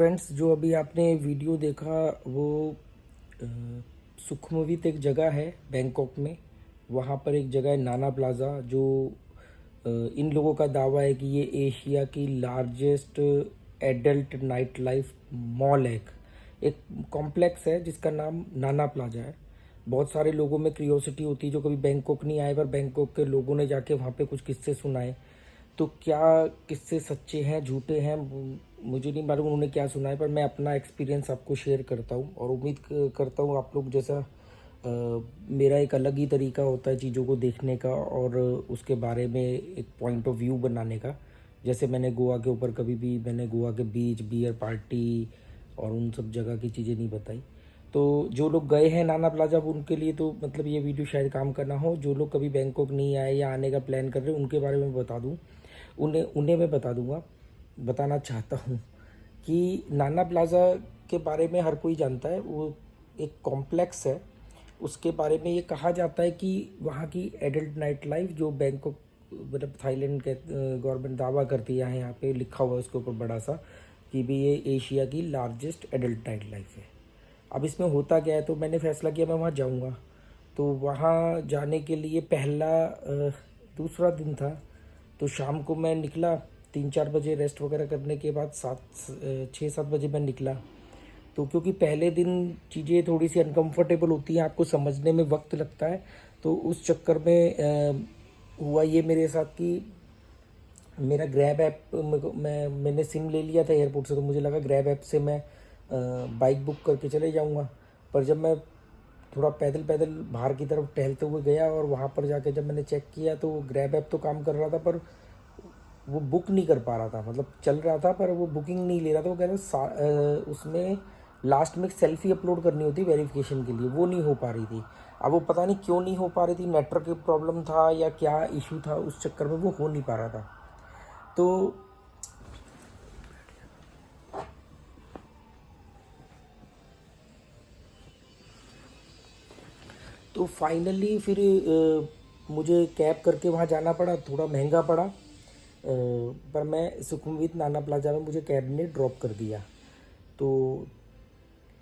Friends, जो अभी आपने वीडियो देखा वो अ, सुखमवित एक जगह है बैंकॉक में। वहाँ पर एक जगह है नाना प्लाज़ा, जो इन लोगों का दावा है कि ये एशिया की largest adult night life mall है। एक कॉम्प्लेक्स है जिसका नाम नाना प्लाजा है। बहुत सारे लोगों में क्रियोसिटी होती है जो कभी बैंकॉक नहीं आए, पर बैंकॉक के लोगों ने जाके वहाँ पे कुछ किस्से सुनाए। तो क्या किस्से सच्चे हैं झूठे हैं मुझे नहीं मालूम उन्होंने क्या सुना है, पर मैं अपना एक्सपीरियंस आपको शेयर करता हूँ और उम्मीद करता हूँ आप लोग जैसा मेरा एक अलग ही तरीका होता है चीज़ों को देखने का और उसके बारे में एक पॉइंट ऑफ व्यू बनाने का। जैसे मैंने गोवा के ऊपर कभी भी मैंने गोवा के बीच बियर पार्टी और उन सब जगह की चीज़ें नहीं बताई। तो जो लोग गए हैं नाना प्लाजा, अब उनके लिए तो मतलब ये वीडियो शायद काम करना हो। जो लोग कभी बैंकॉक नहीं आए या आने का प्लान कर रहे हैं उनके बारे में बता दूं। उन्हें उन्हें मैं बता दूंगा, बताना चाहता हूँ कि नाना प्लाज़ा के बारे में हर कोई जानता है। वो एक कॉम्प्लेक्स है। उसके बारे में ये कहा जाता है कि वहाँ की एडल्ट नाइट लाइफ जो बैंकॉक मतलब थाईलैंड के गवर्नमेंट दावा करती है, यहाँ पे लिखा हुआ है उसके ऊपर बड़ा सा कि भी ये एशिया की लार्जेस्ट एडल्ट नाइट लाइफ है। अब इसमें होता क्या है, तो मैंने फैसला किया मैं वहाँ जाऊँगा। तो वहाँ जाने के लिए पहला दूसरा दिन था। तो शाम को मैं निकला 3-4 बजे, रेस्ट वगैरह करने के बाद 6-7 बजे मैं निकला। तो क्योंकि पहले दिन चीज़ें थोड़ी सी अनकंफर्टेबल होती हैं, आपको समझने में वक्त लगता है। तो उस चक्कर में हुआ ये मेरे साथ कि मेरा ग्रैब ऐप मैंने सिम ले लिया था एयरपोर्ट से, तो मुझे लगा ग्रैब ऐप से मैं बाइक बुक करके चले जाऊंगा। पर जब मैं थोड़ा पैदल पैदल बाहर की तरफ टहलते हुए गया और वहाँ पर जाके जब मैंने चेक किया तो ग्रैब ऐप तो काम कर रहा था, पर वो बुक नहीं कर पा रहा था। मतलब चल रहा था पर वो बुकिंग नहीं ले रहा था। वो कह रहा उसमें लास्ट में एक सेल्फी अपलोड करनी होती वेरिफिकेशन के लिए, वो नहीं हो पा रही थी। अब वो पता नहीं क्यों नहीं हो पा रही थी, नेटवर्क की प्रॉब्लम था या क्या इशू था, उस चक्कर में वो हो नहीं पा रहा था। तो तो फाइनली फिर मुझे कैब करके वहाँ जाना पड़ा। थोड़ा महंगा पड़ा, पर मैं सुखमवित नाना प्लाजा में मुझे कैब ने ड्रॉप कर दिया। तो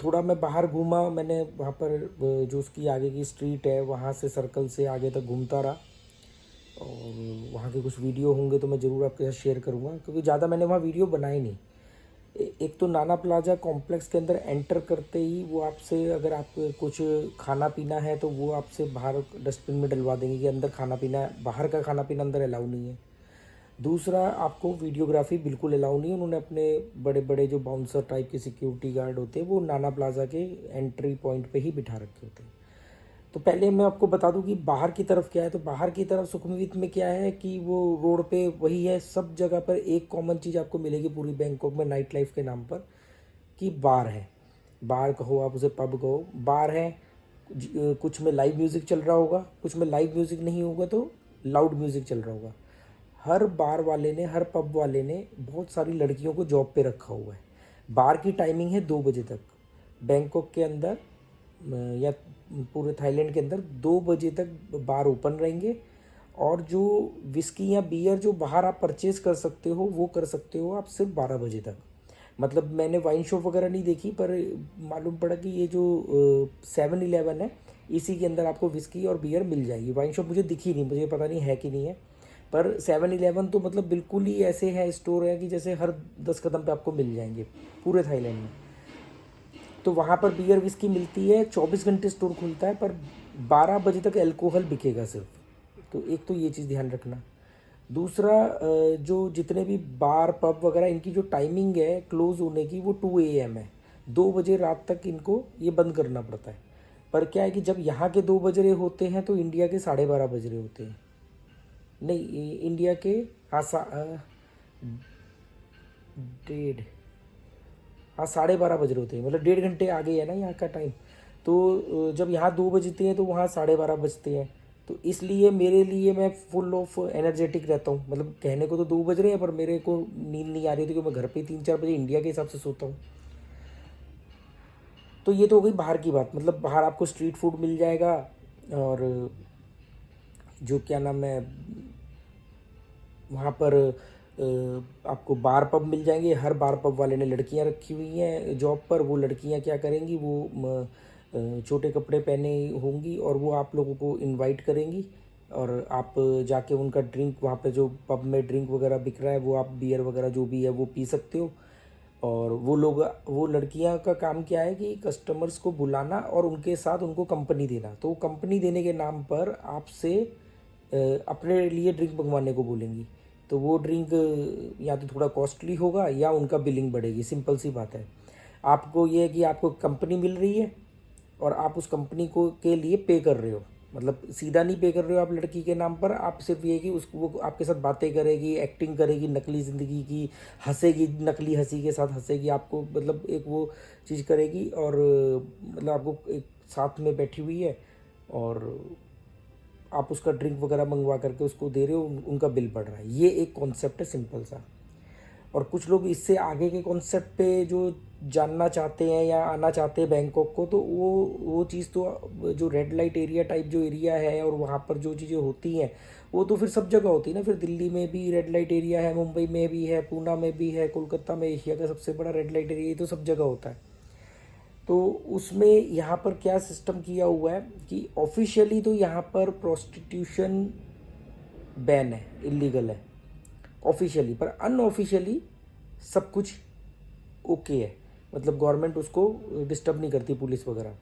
थोड़ा मैं बाहर घूमा। मैंने वहाँ पर जो उसकी आगे की स्ट्रीट है वहाँ से सर्कल से आगे तक घूमता रहा। और वहाँ के कुछ वीडियो होंगे तो मैं ज़रूर आपके साथ शेयर करूँगा, क्योंकि ज़्यादा मैंने वहाँ वीडियो बनाई नहीं। एक तो नाना प्लाजा कॉम्प्लेक्स के अंदर एंटर करते ही वो आपसे, अगर आप कुछ खाना पीना है तो वो आपसे बाहर डस्टबिन में डलवा देंगे कि अंदर खाना पीना, बाहर का खाना पीना अंदर अलाउ नहीं है। दूसरा, आपको वीडियोग्राफी बिल्कुल अलाउ नहीं है। उन्होंने अपने बड़े बड़े जो बाउंसर टाइप के सिक्योरिटी गार्ड होते हैं वो नाना प्लाजा के एंट्री पॉइंट पे ही बिठा रखे होते हैं। तो पहले मैं आपको बता दूं कि बाहर की तरफ क्या है। तो बाहर की तरफ सुखमवित में क्या है कि वो रोड पे वही है, सब जगह पर एक कॉमन चीज़ आपको मिलेगी पूरी बैंकॉक में नाइट लाइफ के नाम पर, कि बार है। बार कहो आप उसे, पब कहो, बार है। कुछ में लाइव म्यूज़िक चल रहा होगा, कुछ में लाइव म्यूज़िक नहीं होगा तो लाउड म्यूज़िक चल रहा होगा। हर बार वाले ने, हर पब वाले ने बहुत सारी लड़कियों को जॉब पे रखा हुआ है। बार की टाइमिंग है 2 बजे तक। बैंकॉक के अंदर या पूरे थाईलैंड के अंदर 2 बजे तक बार ओपन रहेंगे। और जो विस्की या बियर जो बाहर आप परचेज कर सकते हो वो कर सकते हो आप सिर्फ 12 बजे तक। मतलब मैंने वाइन शॉप वगैरह नहीं देखी, पर मालूम पड़ा कि ये जो 7-Eleven है इसी के अंदर आपको विस्की और बियर मिल जाएगी। वाइन शॉप मुझे दिखी नहीं, मुझे पता नहीं है कि नहीं है। पर 7-Eleven तो मतलब बिल्कुल ही ऐसे है, स्टोर है कि जैसे हर 10 कदम पे आपको मिल जाएंगे पूरे थाईलैंड में। तो वहाँ पर बियर विस्की मिलती है, 24 घंटे स्टोर खुलता है, पर 12 बजे तक अल्कोहल बिकेगा सिर्फ। तो एक तो ये चीज़ ध्यान रखना। दूसरा, जो जितने भी बार पब वगैरह इनकी जो टाइमिंग है क्लोज होने की वो 2 AM है। 2 बजे रात तक इनको ये बंद करना पड़ता है। पर क्या है कि जब यहाँ के 2 बज रहे होते हैं तो इंडिया के 12:30 बज रहे होते हैं। नहीं, इंडिया के, हाँ, 12:30 बज रहे होते हैं। मतलब 1.5 घंटे आगे है ना यहाँ का टाइम। तो जब यहाँ 2 बजते हैं तो वहाँ 12:30 बजते हैं। तो इसलिए मेरे लिए मैं फुल ऑफ एनर्जेटिक रहता हूँ। मतलब कहने को तो 2 बज रहे हैं पर मेरे को नींद नहीं आ रही थी, क्योंकि मैं घर पे 3-4 बजे इंडिया के हिसाब से सोता हूँ। तो ये तो हो गई बाहर की बात। मतलब बाहर आपको स्ट्रीट फूड मिल जाएगा। और जो क्या नाम है वहाँ पर आपको बार पब मिल जाएंगे। हर बार पब वाले ने लड़कियां रखी हुई हैं जॉब पर। वो लड़कियां क्या करेंगी, वो छोटे कपड़े पहने होंगी और वो आप लोगों को इनवाइट करेंगी और आप जाके उनका ड्रिंक, वहाँ पे जो पब में ड्रिंक वगैरह बिक रहा है वो आप बियर वगैरह जो भी है वो पी सकते हो। और वो लड़कियां का काम क्या है कि कस्टमर्स को बुलाना और उनके साथ उनको कंपनी देना। तो कंपनी देने के नाम पर आपसे अपने लिए ड्रिंक मंगवाने को बोलेंगी। तो वो ड्रिंक या तो थोड़ा कॉस्टली होगा या उनका बिलिंग बढ़ेगी। सिंपल सी बात है। आपको ये है कि आपको कंपनी मिल रही है और आप उस कंपनी को के लिए पे कर रहे हो, मतलब सीधा नहीं पे कर रहे हो आप लड़की के नाम पर। आप सिर्फ ये कि उसको वो आपके साथ बातें करेगी, एक्टिंग करेगी नकली ज़िंदगी की, हंसेगी, नकली हंसी के साथ हंसेगी आपको, मतलब एक वो चीज़ करेगी और मतलब आपको एक साथ में बैठी हुई है और आप उसका ड्रिंक वगैरह मंगवा करके उसको दे रहे हो, उनका बिल बढ़ रहा है। ये एक कॉन्सेप्ट है सिंपल सा। और कुछ लोग इससे आगे के कॉन्सेप्ट पे जो जानना चाहते हैं या आना चाहते हैं बैंकॉक को, तो वो चीज़ तो जो रेड लाइट एरिया टाइप जो एरिया है और वहाँ पर जो चीज़ें होती हैं वो तो फिर सब जगह होती है ना। फिर दिल्ली में भी रेड लाइट एरिया है, मुंबई में भी है, पूना में भी है, कोलकाता में एशिया का सबसे बड़ा रेड लाइट एरिया, ये तो सब जगह होता है। तो उसमें यहाँ पर क्या सिस्टम किया हुआ है कि ऑफिशियली तो यहाँ पर प्रोस्टिट्यूशन बैन है, इलीगल है ऑफिशियली, पर अनऑफिशियली सब कुछ ओके है। मतलब गवर्नमेंट उसको डिस्टर्ब नहीं करती, पुलिस वगैरह।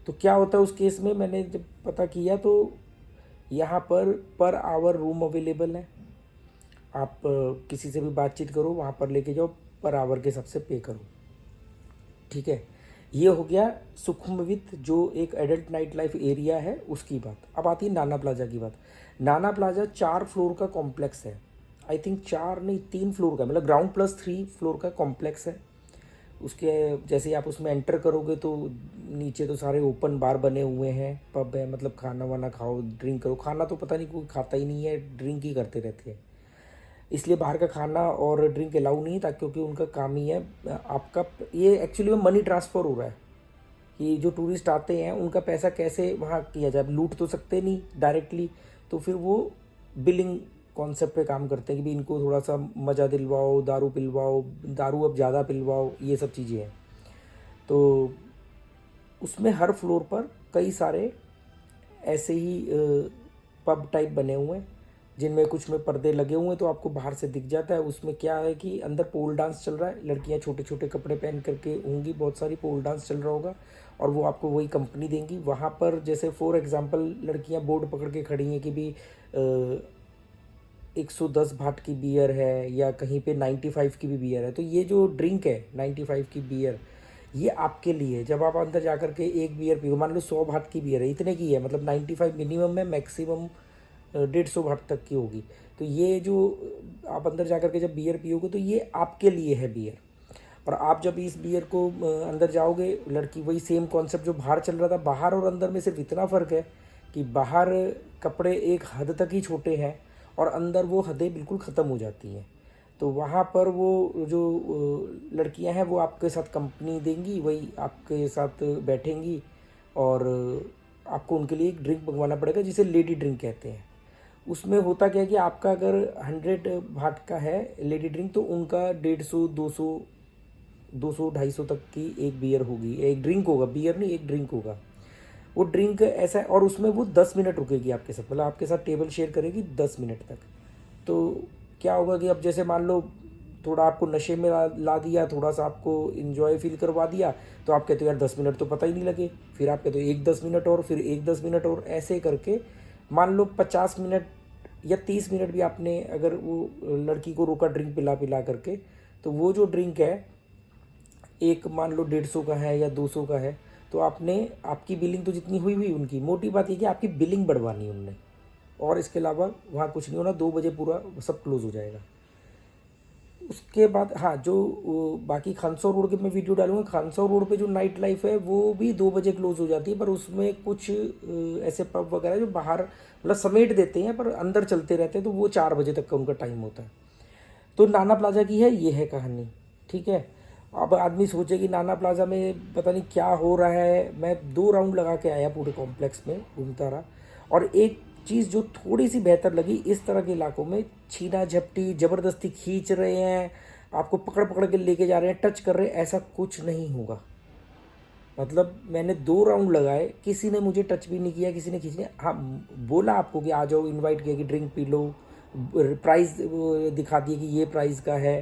तो क्या होता है उस केस में, मैंने जब पता किया तो यहाँ पर आवर रूम अवेलेबल है। आप किसी से भी बातचीत करो, वहाँ पर लेके जाओ, पर आवर के हिसाब से पे करो, ठीक है। ये हो गया सुखमवित जो एक एडल्ट नाइट लाइफ एरिया है उसकी बात। अब आती है नाना प्लाजा की बात। नाना प्लाजा 4 फ्लोर का कॉम्प्लेक्स है। आई थिंक 4 नहीं 3 फ्लोर का, मतलब ग्राउंड प्लस 3 फ्लोर का कॉम्प्लेक्स है। उसके जैसे ही आप उसमें एंटर करोगे तो नीचे तो सारे ओपन बार बने हुए हैं, पब है, मतलब खाना वाना खाओ, ड्रिंक करो। खाना तो पता नहीं कोई खाता ही नहीं है, ड्रिंक ही करते रहते हैं। इसलिए बाहर का खाना और ड्रिंक अलाउ नहीं था, क्योंकि उनका काम ही है आपका, ये एक्चुअली में मनी ट्रांसफ़र हो रहा है कि जो टूरिस्ट आते हैं उनका पैसा कैसे वहाँ किया जाए। लूट तो सकते नहीं डायरेक्टली, तो फिर वो बिलिंग कॉन्सेप्ट पे काम करते हैं कि भी इनको थोड़ा सा मज़ा दिलवाओ, दारू पिलवाओ, दारू अब ज़्यादा पिलवाओ, ये सब चीज़ें हैं। तो उसमें हर फ्लोर पर कई सारे ऐसे ही पब टाइप बने हुए हैं जिनमें कुछ में पर्दे लगे हुए हैं, तो आपको बाहर से दिख जाता है। उसमें क्या है कि अंदर पोल डांस चल रहा है, लड़कियां छोटे छोटे कपड़े पहन करके होंगी, बहुत सारी पोल डांस चल रहा होगा और वो आपको वही कंपनी देंगी। वहाँ पर जैसे फॉर एग्जांपल लड़कियां बोर्ड पकड़ के खड़ी हैं कि भी 110 भाट की बियर है या कहीं पे 95 की भी बियर है। तो ये जो ड्रिंक है 95 की बियर, ये आपके लिए है। जब आप अंदर जा कर के एक बियर पियो, मान लो 100 भाट की बियर है, इतने की है, मतलब 95 मिनिमम है, मैक्सिमम 150 भाट तक की होगी। तो ये जो आप अंदर जा कर के जब बियर पियोगे तो ये आपके लिए है बियर। और आप जब इस बियर को अंदर जाओगे, लड़की वही सेम कॉन्सेप्ट जो बाहर चल रहा था, बाहर और अंदर में सिर्फ इतना फ़र्क है कि बाहर कपड़े एक हद तक ही छोटे हैं और अंदर वो हदें बिल्कुल ख़त्म हो जाती हैं। तो वहाँ पर वो जो लड़कियां हैं वो आपके साथ कंपनी देंगी, वही आपके साथ बैठेंगी और आपको उनके लिए एक ड्रिंक मंगवाना पड़ेगा जिसे लेडी ड्रिंक कहते हैं। उसमें होता क्या है कि आपका अगर 100 भाट का है लेडी ड्रिंक, तो उनका 150, 200, 200-250 तक की एक बियर होगी, एक ड्रिंक होगा, बियर नहीं एक ड्रिंक होगा। वो ड्रिंक ऐसा है और उसमें वो 10 मिनट रुकेगी आपके साथ, मतलब आपके साथ टेबल शेयर करेगी 10 मिनट तक। तो क्या होगा कि अब जैसे मान लो थोड़ा आपको नशे में ला दिया, थोड़ा सा आपको इन्जॉय फील करवा दिया, तो आप कहते हो यार 10 मिनट तो पता ही नहीं लगे। फिर आप कहते हो एक 10 मिनट और, फिर एक 10 मिनट और, ऐसे करके मान लो 50 मिनट या 30 मिनट भी आपने अगर वो लड़की को रोका ड्रिंक पिला पिला करके, तो वो जो ड्रिंक है एक मान लो 150 का है या 200 का है, तो आपने आपकी बिलिंग तो जितनी हुई हुई उनकी, मोटी बात ये कि आपकी बिलिंग बढ़वानी है उनने, और इसके अलावा वहाँ कुछ नहीं होना। 2 बजे पूरा सब क्लोज़ हो जाएगा। उसके बाद हाँ, जो बाकी खानसौ रोड के मैं वीडियो डालूंगा, खानसौ रोड पे जो नाइट लाइफ है वो भी 2 बजे क्लोज हो जाती है, पर उसमें कुछ ऐसे पब वगैरह जो बाहर मतलब समेट देते हैं पर अंदर चलते रहते हैं, तो वो 4 बजे तक का उनका टाइम होता है। तो नाना प्लाजा की है ये है कहानी, ठीक है। अब आदमी सोचे कि नाना प्लाजा में पता नहीं क्या हो रहा है। मैं 2 राउंड लगा के आया, पूरे कॉम्प्लेक्स में घूमता रहा और एक चीज़ जो थोड़ी सी बेहतर लगी, इस तरह के इलाकों में छीना झपटी, ज़बरदस्ती खींच रहे हैं, आपको पकड़ पकड़ के लेके जा रहे हैं, टच कर रहे हैं, ऐसा कुछ नहीं होगा। मतलब मैंने 2 राउंड लगाए, किसी ने मुझे टच भी नहीं किया, किसी ने खींच नहीं। हाँ, बोला आपको कि आ जाओ, इनवाइट किया कि ड्रिंक पी लो, प्राइस दिखा दिए कि ये प्राइस का है,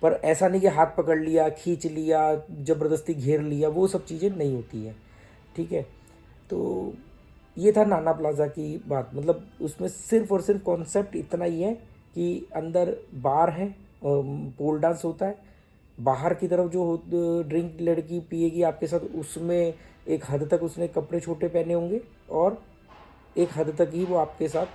पर ऐसा नहीं कि हाथ पकड़ लिया, खींच लिया, ज़बरदस्ती घेर लिया, वो सब चीज़ें नहीं होती हैं, ठीक है। तो ये था नाना प्लाज़ा की बात। मतलब उसमें सिर्फ और सिर्फ कॉन्सेप्ट इतना ही है कि अंदर बार है, पोल डांस होता है, बाहर की तरफ जो ड्रिंक लड़की पिएगी आपके साथ, उसमें एक हद तक उसने कपड़े छोटे पहने होंगे और एक हद तक ही वो आपके साथ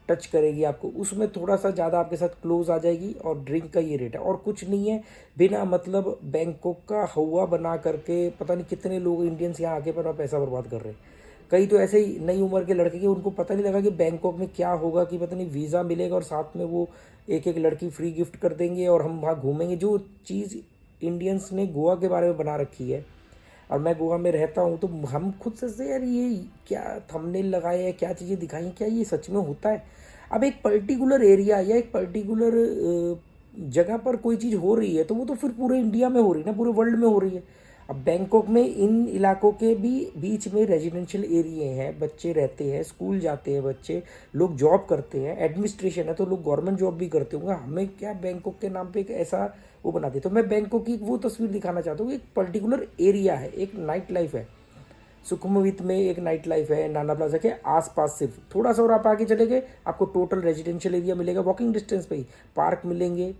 टच करेगी आपको, उसमें थोड़ा सा ज़्यादा आपके साथ क्लोज आ जाएगी, और ड्रिंक का ये रेट है और कुछ नहीं है। बिना मतलब बैंकॉक का हवा बना करके पता नहीं कितने लोग इंडियंस यहाँ आके अपना पैसा बर्बाद कर रहे हैं। कई तो ऐसे ही नई उम्र के लड़के के, उनको पता नहीं लगा कि बैंकॉक में क्या होगा, कि पता नहीं वीज़ा मिलेगा और साथ में वो एक एक लड़की फ्री गिफ्ट कर देंगे और हम वहाँ घूमेंगे। जो चीज़ इंडियंस ने गोवा के बारे में बना रखी है, और मैं गोवा में रहता हूँ, तो हम खुद से यार ये क्या थंबनेल लगाए हैं, क्या चीज़ें दिखाई हैं, क्या ये सच में होता है। अब एक पर्टिकुलर एरिया या एक पर्टिकुलर जगह पर कोई चीज़ हो रही है, तो वो तो फिर पूरे इंडिया में हो रही है ना, पूरे वर्ल्ड में हो रही है। अब बैंकॉक में इन इलाकों के भी बीच में रेजिडेंशियल एरिए हैं, बच्चे रहते हैं, स्कूल जाते हैं बच्चे, लोग जॉब करते हैं, एडमिनिस्ट्रेशन है, तो लोग गवर्नमेंट जॉब भी करते होंगे। हमें क्या बैंकॉक के नाम पे एक ऐसा वो बना दिया। तो मैं बैंकॉक की वो तस्वीर दिखाना चाहता हूँ, एक पर्टिकुलर एरिया है, एक नाइट लाइफ है। सुखमवित में एक नाइट लाइफ है, नाना प्लाजा के आसपास। सिर्फ थोड़ा सा और आप आगे चले गए, आपको टोटल रेजिडेंशियल एरिया मिलेगा, वॉकिंग डिस्टेंस पे ही पार्क मिलेंगे,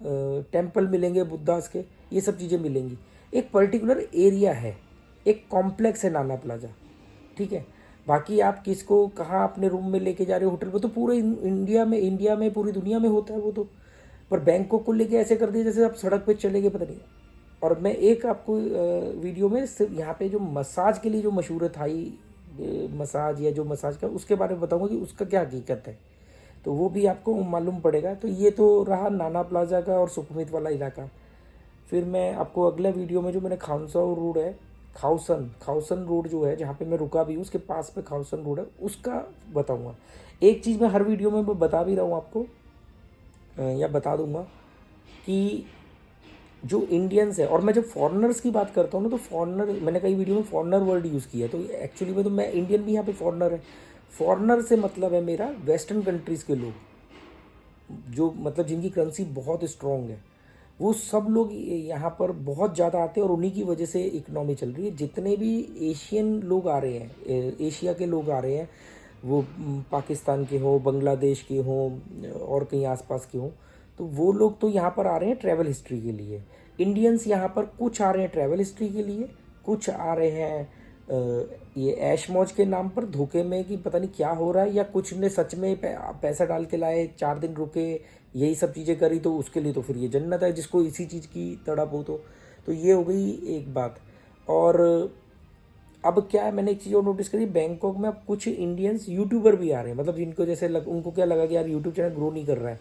टेम्पल मिलेंगे बुद्धास के, ये सब चीज़ें मिलेंगी। एक पर्टिकुलर एरिया है, एक कॉम्प्लेक्स है नाना प्लाजा, ठीक है। बाकी आप किसको कहाँ अपने रूम में लेके जा रहे हो, होटल पे, तो पूरे इंडिया में पूरी दुनिया में होता है वो तो। पर बैंकॉक को लेके ऐसे कर दिया जैसे आप सड़क पे चले गए, पता नहीं। और मैं एक आपको वीडियो में सिर्फ यहाँ पे जो मसाज के लिए जो मशहूर है, थाई मसाज या जो मसाज का, उसके बारे में बताऊंगा कि उसका क्या हकीकत है, तो वो भी आपको मालूम पड़ेगा। तो ये तो रहा नाना प्लाजा का और सुखमवित वाला इलाका। फिर मैं आपको अगला वीडियो में जो मैंने खाउसाओ रोड है, खाउसन रोड जो है जहाँ पे मैं रुका भी हूँ, उसके पास में खाउसन रोड है, उसका बताऊँगा। एक चीज़ मैं हर वीडियो में मैं बता भी रहा हूँ आपको, या बता दूंगा कि जो इंडियंस है, और मैं जब फॉरेनर्स की बात करता हूँ ना, तो फॉरेनर, मैंने कई वीडियो में फॉरेनर वर्ड यूज़ किया है, तो एक्चुअली में तो मैं इंडियन भी यहाँ पे फॉरेनर है। फॉरेनर से मतलब है मेरा वेस्टर्न कंट्रीज़ के लोग, जो मतलब जिनकी करेंसी बहुत स्ट्रॉन्ग है, वो सब लोग यहाँ पर बहुत ज़्यादा आते हैं, और उन्हीं की वजह से इकनॉमी चल रही है। जितने भी एशियन लोग आ रहे हैं, एशिया के लोग आ रहे हैं, वो पाकिस्तान के हों, बांग्लादेश के हों, और कहीं आसपास के हों, तो वो लोग तो यहाँ पर आ रहे हैं ट्रैवल हिस्ट्री के लिए। इंडियंस यहाँ पर कुछ आ रहे हैं ट्रैवल हिस्ट्री के लिए, कुछ आ रहे हैं ये ऐश मौज के नाम पर धोखे में कि पता नहीं क्या हो रहा है, या कुछ ने सच में पैसा डाल के लाए, 4 दिन रुके, यही सब चीज़ें करी, तो उसके लिए तो फिर ये जन्नत है, जिसको इसी चीज़ की तड़प हो। तो ये हो गई एक बात। और अब क्या है, मैंने एक चीज़ और नोटिस करी, बैंकॉक में अब कुछ इंडियंस यूट्यूबर भी आ रहे हैं। मतलब जिनको जैसे उनको क्या लगा कि यार यूट्यूब चैनल ग्रो नहीं कर रहा है,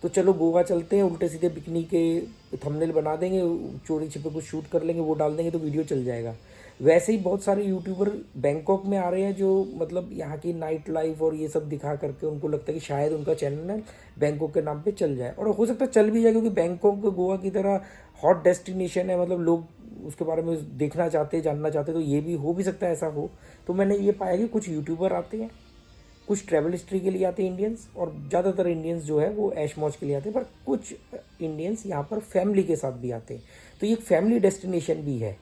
तो चलो गोवा चलते हैं, उल्टे सीधे बिकनी के थंबनेल बना देंगे, चोरी छिपे कुछ शूट कर लेंगे, वो डाल देंगे तो वीडियो चल जाएगा। वैसे ही बहुत सारे यूट्यूबर बैंकॉक में आ रहे हैं, जो मतलब यहाँ की नाइट लाइफ और ये सब दिखा करके उनको लगता है कि शायद उनका चैनल बैंकॉक के नाम पे चल जाए, और हो सकता है चल भी जाए, क्योंकि बैंकॉक गोवा की तरह हॉट डेस्टिनेशन है, मतलब लोग उसके बारे में देखना चाहते हैं, जानना चाहते हैं, तो ये भी हो भी सकता है ऐसा हो। तो मैंने ये पाया कि कुछ यूट्यूबर आते हैं, कुछ ट्रैवल हिस्ट्री के लिए आते हैं इंडियंस, और ज़्यादातर इंडियंस जो है वो ऐश मौज के लिए आते हैं, पर कुछ इंडियंस यहाँ पर फैमिली के साथ भी आते हैं। तो ये एक फैमिली डेस्टिनेशन भी है।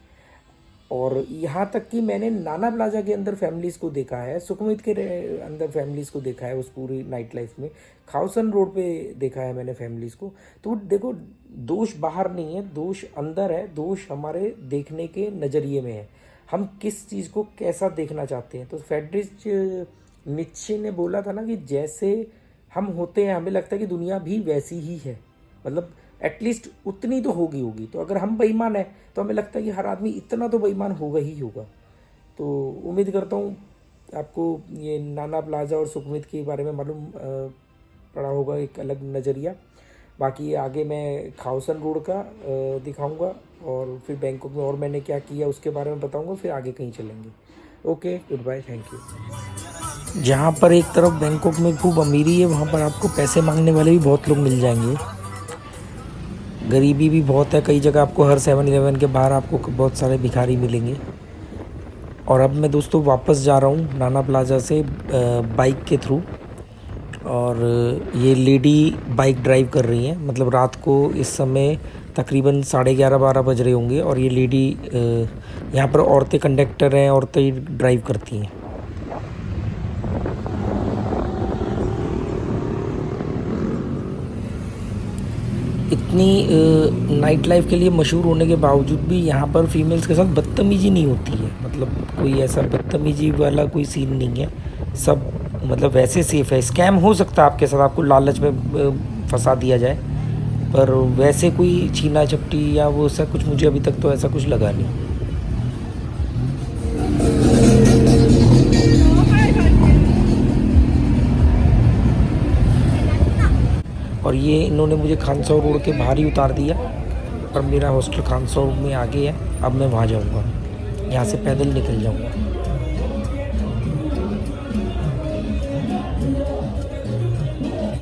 और यहाँ तक कि मैंने नाना प्लाजा के अंदर फैमिलीज़ को देखा है, सुखमवित के अंदर फैमिलीज़ को देखा है, उस पूरी नाइट लाइफ में खाउसन रोड पे देखा है मैंने फैमिलीज़ को। तो देखो, दोष बाहर नहीं है, दोष अंदर है, दोष हमारे देखने के नज़रिए में है, हम किस चीज़ को कैसा देखना चाहते हैं। तो फ्रेडरिच नीत्शे ने बोला था ना कि जैसे हम होते हैं, हमें लगता है कि दुनिया भी वैसी ही है, मतलब एटलीस्ट उतनी तो होगी। तो अगर हम बेईमान हैं, तो हमें लगता है कि हर आदमी इतना तो बेईमान होगा ही होगा। तो उम्मीद करता हूँ आपको ये नाना प्लाजा और सुखमवित के बारे में मालूम पड़ा होगा, एक अलग नज़रिया। बाकी आगे मैं खाउसन रोड का दिखाऊंगा, और फिर बैंकॉक में और मैंने क्या किया उसके बारे में बताऊंगा, फिर आगे कहीं चलेंगे। Okay, good bye, thank you. जहाँ पर एक तरफ बैंकॉक में खूब अमीरी है, वहाँ पर आपको पैसे मांगने वाले भी बहुत लोग मिल जाएंगे। गरीबी भी बहुत है, कई जगह आपको हर 7-Eleven के बाहर आपको बहुत सारे भिखारी मिलेंगे। और अब मैं दोस्तों वापस जा रहा हूँ नाना प्लाज़ा से बाइक के थ्रू। और ये लेडी बाइक ड्राइव कर रही हैं, मतलब रात को इस समय तकरीबन 11:30-12 बज रहे होंगे। और ये लेडी यहाँ पर औरतें कंडक्टर हैं, औरतें ड्राइव करती हैं। इतनी नाइट लाइफ के लिए मशहूर होने के बावजूद भी यहाँ पर फीमेल्स के साथ बदतमीजी नहीं होती है। मतलब कोई ऐसा बदतमीजी वाला कोई सीन नहीं है, सब मतलब वैसे सेफ़ है। स्कैम हो सकता है आपके साथ, आपको लालच में फंसा दिया जाए, पर वैसे कोई छीना झपटी या वो ऐसा कुछ मुझे अभी तक तो ऐसा कुछ लगा नहीं। और ये इन्होंने मुझे खानसौ रोड के बाहर ही उतार दिया, पर मेरा हॉस्टल खानसौ में आगे है। अब मैं वहाँ जाऊँगा, यहाँ से पैदल निकल जाऊँगा।